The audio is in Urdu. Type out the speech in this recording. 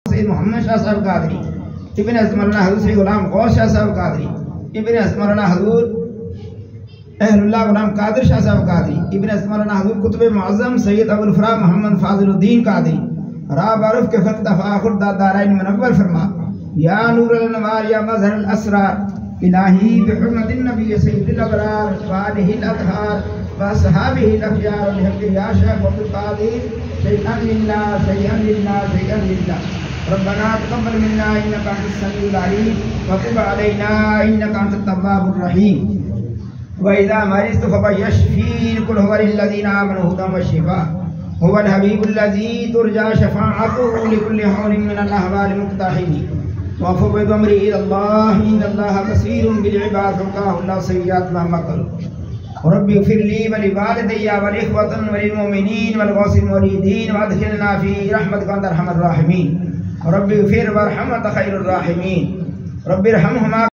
سید محمد شاہ صاحب قادری، ابن حضرت مولانا حضور سید غلام غوث شاہ صاحب قادری، ابن حضرت مولانا حضور اہل اللہ غلام قادر شاہ صاحب قادری، ابن حضرت مولانا حضور قطب معظم سید ابو الفرا محمد فاضل الدین قادری، راب عرف کے فتح تفاخر دارین منور فرما، یا نور الانوار یا مظہر الاسرار، الہی بحرمت النبی سید الابرار وآلہ الاطہار واصحابہ الاخیار بحق یا شیخ عبد القادر شیئا للہ شیئا للہ شیئا للہ ربنا تقبل منا انک انت السمیع العلیم وتب علینا انک انت التواب الرحیم وإذا مرضت فهو يشفين قل هو للذين آمنوا هدى وشفاء هو الحبيب الذي ترجى شفاعته لكل حول من الأهوال المقتحم وفوض أمري إلى الله إن الله بصير بالعباد وقاه الله سيئات ما مكروا ربي اغفر لي ولوالدي والإخوة وللمؤمنين والغوث المريدين وأدخلنا في رحمتك وأنت أرحم الراحمين ربي اغفر وارحم وأنت خير الراحمين ربي ارحمهما